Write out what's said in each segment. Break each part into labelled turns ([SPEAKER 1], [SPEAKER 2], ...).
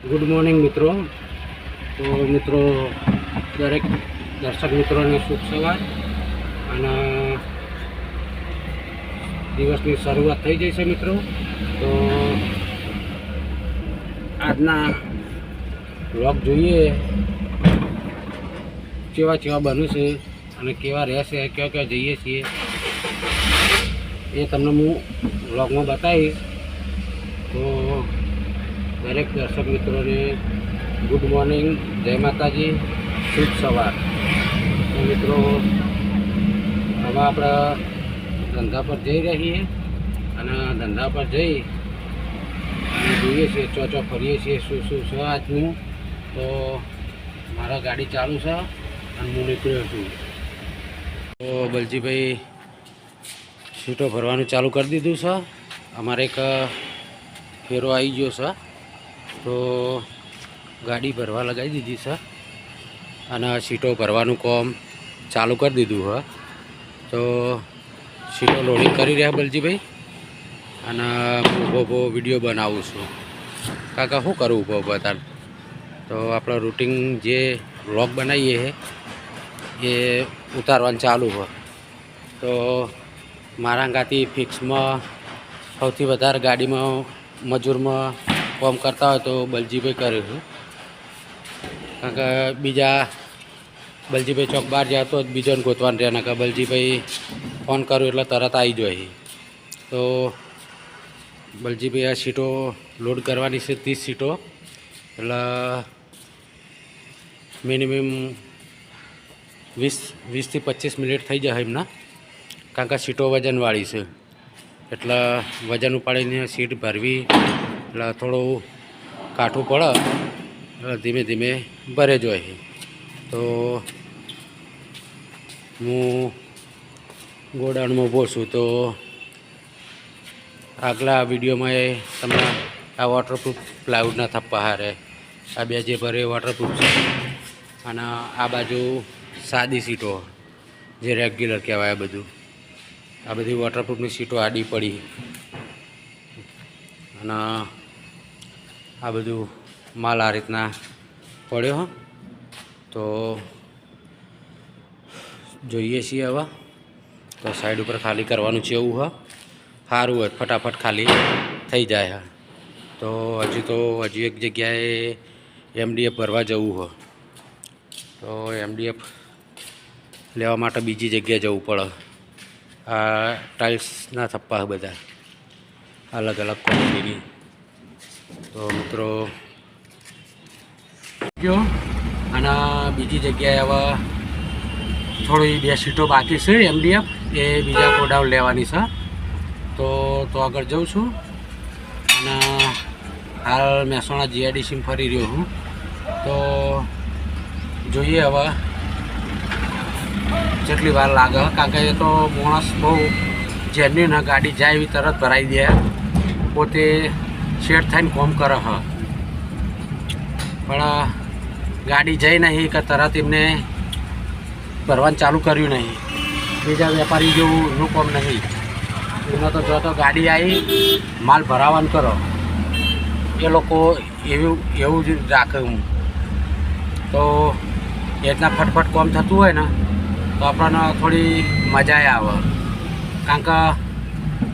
[SPEAKER 1] Good morning મિત્રો. તો મિત્રો, દરેક દર્શક મિત્રોને શુભ સવાર અને દિવસની શરૂઆત થઈ જશે મિત્રો. તો આજના વ્લોગ જોઈએ કેવા બન્યું છે અને કેવા રહેશે, ક્યાં જઈએ છીએ એ તમને હું વ્લોગમાં બતાવીશ. તો દરેક દર્શક મિત્રોને ગુડ મોર્નિંગ, જય માતાજી, શુભ સવાર. તો મિત્રો, હવે આપણે ધંધા પર જઈ રહ્યા છીએ અને ધંધા પર જઈ અને જોઈએ છીએ ચો ફરીએ છીએ શું છે આજનું. તો મારા ગાડી ચાલુ છે અને હું નીકળ્યો છું. તો બલજીભાઈ સીટો ભરવાનું ચાલુ કરી દીધું છે. અમારે એક ફેરો આવી ગયો છે, તો ગાડી ભરવા લગાવી દીધી છે અને સીટો ભરવાનું કામ ચાલુ કરી દીધું છે. તો સીટો લોડિંગ કરી રહ્યા બલજીભાઈ અને ઊભો વિડીયો બનાવું છું. કાકા શું કરું ઊભો તાર? તો આપણો રૂટિન જે વ્લોગ બનાવીએ એ ઉતારવાનું ચાલુ હોય. તો મારા ગાતી ફિક્સમાં સૌથી વધારે ગાડીમાં મજૂરમાં કામ કરતા હોય તો બલજીભાઈ કરે છે. કારણ કે બીજા બલજીભાઈ ચોક બહાર જતો જ બીજોને ગોતવાનું રહે, ના કે બલજીભાઈ ફોન કરું એટલે તરત આવી જાય. તો બલજીભાઈ આ સીટો લોડ કરવાની છે, 30 સીટો, એટલે મિનિમમ 20 થી 25 મિનિટ થઈ જાય એમના. કારણ કે સીટો વજનવાળી છે એટલે વજન ઉપાડીને સીટ ભરવી એટલે થોડું કાઠું પડે, એટલે ધીમે ધીમે ભરે જ હોય. તો હું ગોડાઉનમાં ઊભો છું. તો આગલા વિડીયોમાં એ તમને આ વોટરપ્રૂફ પ્લાયવુડના થપ્પા હારે આ બે જે ભરે વોટરપ્રૂફ છે અને આ બાજુ સાદી સીટો જે રેગ્યુલર કહેવાય, આ બધી વોટરપ્રૂફની સીટો આડી પડી અને આ બધું માલ આ રીતના પડ્યો. તો જોઈએ છીએ હવે. તો સાઈડ ઉપર ખાલી કરવાનું છે એવું હોય, સારું હોય, ફટાફટ ખાલી થઈ જાય. તો હજુ એક જગ્યાએ MDF ભરવા જવું હોય. તો MDF લેવા માટે બીજી જગ્યાએ જવું પડે. આ ટાઇલ્સના થપ્પા બધા અલગ અલગ ક્વોલિટીની. તો મિત્રો ગયો અને બીજી જગ્યાએ હવે થોડી 2 સીટો બાકી છે MDF, એ બીજા ગોડાઉન લેવાની છે. તો આગળ જઉં છું અને હાલ મહેસાણા GIDC ફરી રહ્યો હું. તો જોઈએ હવે જેટલી વાર લાગે, કારણ કે એ તો માણસ બહુ જેન્યુન ગાડી જાય એવી તરત ભરાઈ દે, પોતે શેડ થઈને કોમ કરે હ, પણ ગાડી જઈ નહીં કે તરત એમને ભરવાનું ચાલુ કર્યું નહીં. બીજા વેપારી જેવું એનું કોમ નહીં. એમાં તો જો તો ગાડી આવી માલ ભરાવાનું કરો, એ લોકો એવું જ રાખે. હું તો એ રીતના ફટફટ કોમ થતું હોય ને તો આપણને થોડી મજા આવે. કારણ કે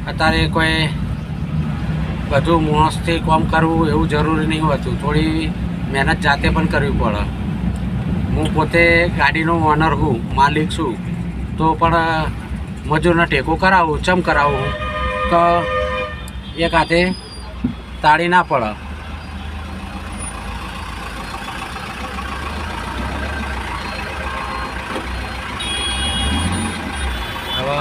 [SPEAKER 1] અત્યારે કોઈ બધું માણસથી કામ કરવું એવું જરૂરી નહીં હોતું, થોડી મહેનત જાતે પણ કરવી પડે. હું પોતે ગાડીનો ઓનર છું, માલિક છું, તો પણ મજૂરનો ટેકો કરાવું. ચમ કરાવું તો એક હાથે તાળી ના પડે. હવે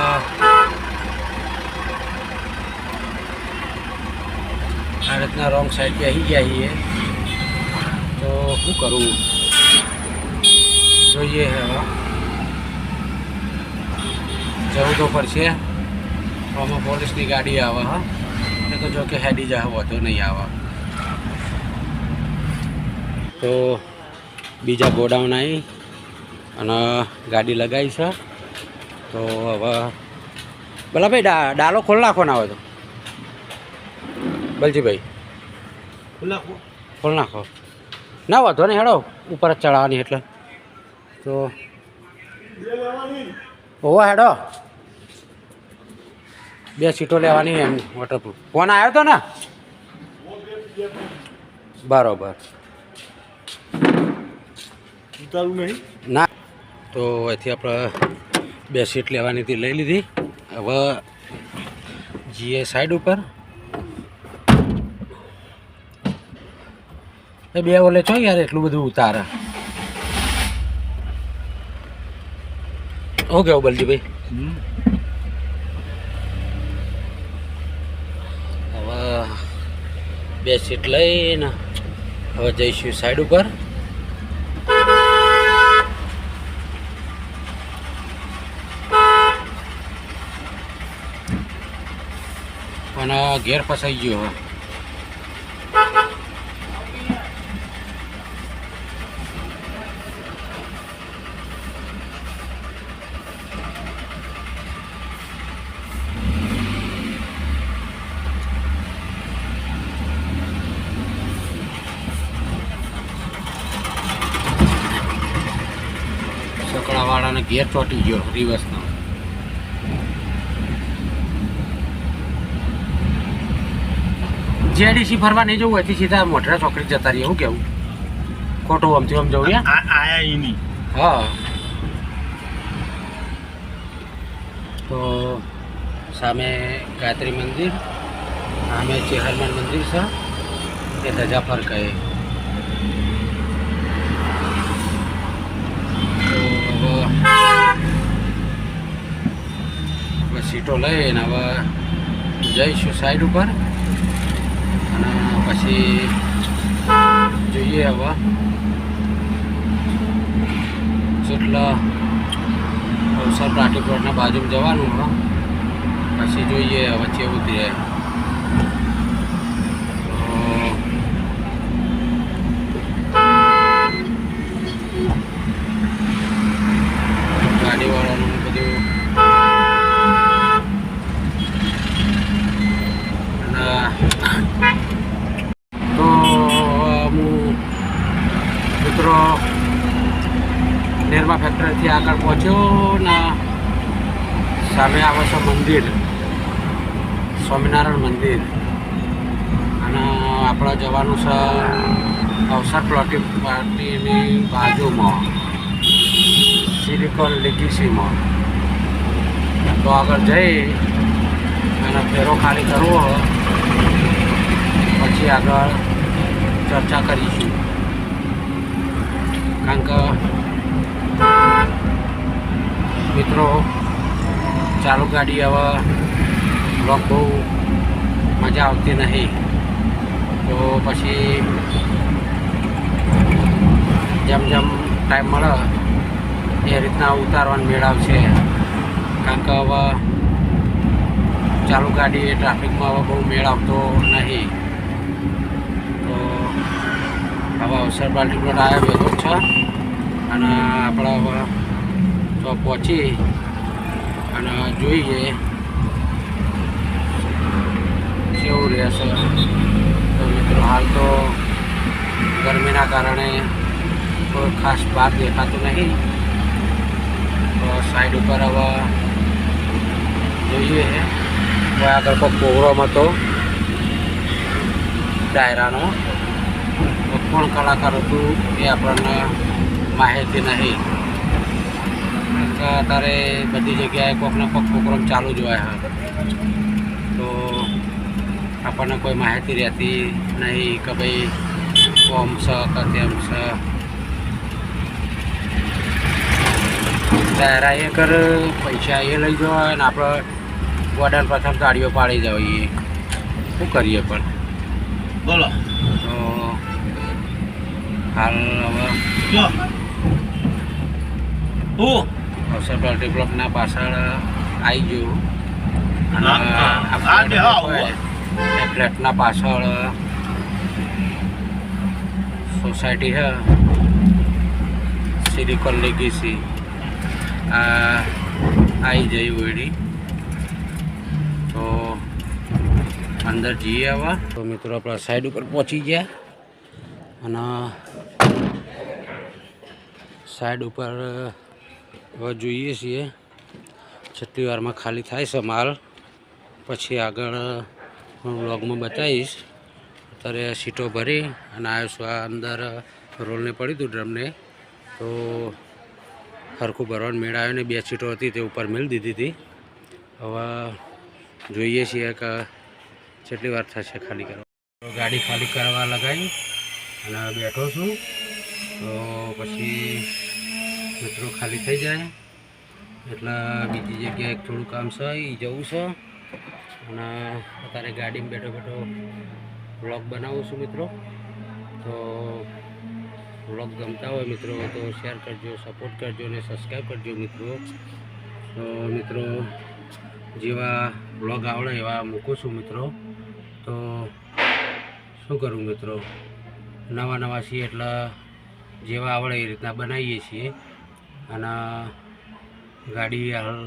[SPEAKER 1] આ રીતના રોંગ સાઈડ બેસી ગયા છીએ. તો શું કરવું જોઈએ. હવે જવું તો પડશે. આમાં પોલીસની ગાડી આવે, હા, એ તો જો કે હેડી જાય, વધુ નહીં આવે. તો બીજા ગોડાઉન આવી અને ગાડી લગાવી છે. તો હવે ભલા ભાઈ ડાલો ખોલ નાખો ના હોય તો બલજીભાઈ. ખોલ નાખો ના વાંધો નહીં હેડો ઉપર જ ચડાવવાની એટલે તો ઓવા હેડો 2 સીટો લેવાની એમ વોટરપ્રૂફ ફોન આવ્યો હતો ને બરોબર ના તો અહીંથી આપણે 2 સીટ લેવાની હતી લઈ લીધી હવે જઈએ સાઈડ ઉપર એ 2 ઓલે છો યાર એટલું બધું ઉતારે ઓકે બલજીભાઈ હવે 2 સીટ લઈને હવે જઈશું સાઈડ ઉપર અને ઘેર ફસાઈ ગયો હવે સકડાવાળાને ઘેર ચોંટી ગયો રિવર્સનો જેડીસી ફરવા નહીં જવું હોય સીધા મોઢેરા ચોકડી જતા રહીએ શું કેવું ખોટું આમથી આમ જવું આયા એની હા તો સામે ગાયત્રી મંદિર સામે ચેહરમાન મંદિર છે એ ધજા પર કહે હવે સીટો લઈને હવે જઈશું સાઈડ ઉપર અને પછી જોઈએ હવે જેટલા અવસર પ્લાસ્ટિક પ્લોટના બાજુમાં જવાનું હવે પછી જોઈએ વચ્ચે ઉતરે ગાડીવાળાનું બધું તો હું મિત્રો નિરમા ફેક્ટરીથી આગળ પહોંચ્યો ને સામે આવે છે મંદિર સ્વામિનારાયણ મંદિર અને આપણે જવાનું છે અવસર પાર્ટીની બાજુમાં સિલિકોન લેગીસીમાં તો આગળ જઈ અને ફેરો ખાલી કરવો પછી આગળ ચર્ચા કરીશું કારણ કે મિત્રો ચાલુ ગાડી હવે બ્લોક બહુ મજા આવતી નહીં તો પછી જેમ જેમ ટાઈમ મળે એ રીતના ઉતારવાનો મેળ આવશે કારણ કે હવે ચાલુ ગાડી ટ્રાફિકમાં હવે બહુ મેળ આવતો નહીં તો હવે અવસર પાર્ટી પ્લોટ આવ્યા ભેગો છે અને આપણે હવે તો પહોંચી અને જોઈએ કેવું રહેશે તો મિત્રો હાલ તો ગરમીના કારણે કોઈ ખાસ બહાર દેખાતું નહીં તો સાઈડ ઉપર હવે જોઈએ હવે આગળ કોઈ પ્રોગ્રામ હતો ડાયરાનો કોણ કલાકાર હતું એ આપણને માહિતી નહીં અત્યારે બધી જગ્યાએ કોઈકના કોઈક પ્રોગ્રામ ચાલુ જ હોય તો આપણને કોઈ માહિતી રહેતી નહીં કે ભાઈ કોમ છે કે તેમ છે ડાયરા એ કર પૈસા એ લઈ જવાય ને આપણે વોર્ડન પ્રથમ તાળીઓ પાડી જઈએ શું કરીએ પણ બોલો તો હાલ હવે અવસર પાર્ટી બ્લોકના પાછળ આવી ગયું અને ફ્લેટના પાછળ સોસાયટી છે સિલિકોન લેગીસી આવી જઈ ઓયડી તો અંદર જઈએ આવા તો મિત્રો આપણા સાઈડ ઉપર પહોંચી ગયા અને સાઈડ ઉપર હવે જોઈએ છીએ જેટલી વારમાં ખાલી થાય છે માલ, પછી આગળ હું વ્લોગમાં બતાવીશ. અત્યારે સીટો ભરી અને આવ્યો છું આ અંદર. રોલને પડ્યું હતું ડ્રમને, તો સરખું ભરવાનું મેળ આવ્યો ને 2 સીટો હતી તે ઉપર મેળ દીધી હતી. હવે જોઈએ છીએ કે કેટલી વાર થશે ખાલી કરવા. ગાડી ખાલી કરવા લગાવી અને બેઠો છું. તો પછી મિત્રો ખાલી થઈ જાય એટલે બીજી જગ્યાએ થોડું કામ છે એ જવું છે. અને અત્યારે ગાડીમાં બેઠો બેઠો વ્લોગ બનાવું છું મિત્રો. તો વ્લોગ ગમતા હોય મિત્રો તો શેર કરજો, સપોર્ટ કરજો અને સબસ્ક્રાઈબ કરજો મિત્રો. તો મિત્રો જેવા વ્લોગ આવડે એવા મૂકું છું મિત્રો. તો શું કરું મિત્રો, નવા છીએ એટલે જેવા આવડે એ રીતના બનાવીએ છીએ. અને ગાડી હાલ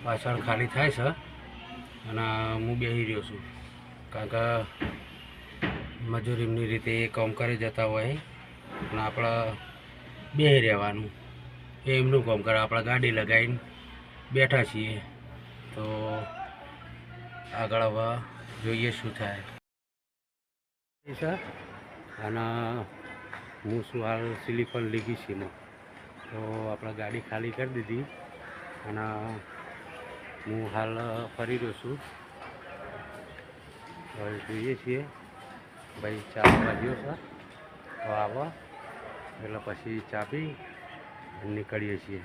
[SPEAKER 1] પાછળ ખાલી થાય છે અને હું બેસી રહ્યો છું, કારણ કે મજૂરીની રીતે એ કામ કરી જતા હોય અને આપણે બેસી રહેવાનું, એ એમનું કામ કરે, આપણે ગાડી લગાવીને બેઠા છીએ. તો આગળ હવે જોઈએ શું થાય. અને હું શું હાલ સિલિકોન લીધી છે એમાં, તો આપણે ગાડી ખાલી કરી દીધી અને હું હાલ ફરી રહ્યો છું. હવે જોઈએ છીએ ભાઈ ચા વાગ્યો છે તો આવો એટલે પછી ચા પી નીકળીએ છીએ.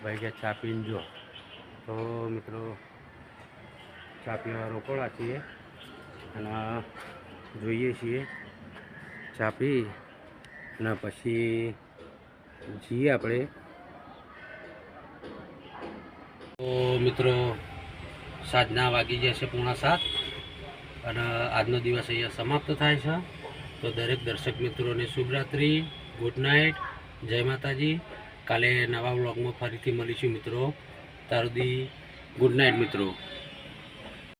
[SPEAKER 1] ભાઈ કે ચા પીને જો. તો મિત્રો ચા પીવા રોકડા છીએ અને જોઈએ છીએ ચા પી અને પછી જઈએ આપણે. તો મિત્રો સાંજના વાગી જશે 6:45 અને આજનો દિવસ અહીંયા સમાપ્ત થાય છે. તો દરેક દર્શક મિત્રોને શુભરાત્રિ, ગુડ નાઇટ, જય માતાજી. કાલે નવા વ્લોગમાં ફરીથી મળીશું મિત્રો. ત્યાર સુધી ગુડ નાઇટ મિત્રો.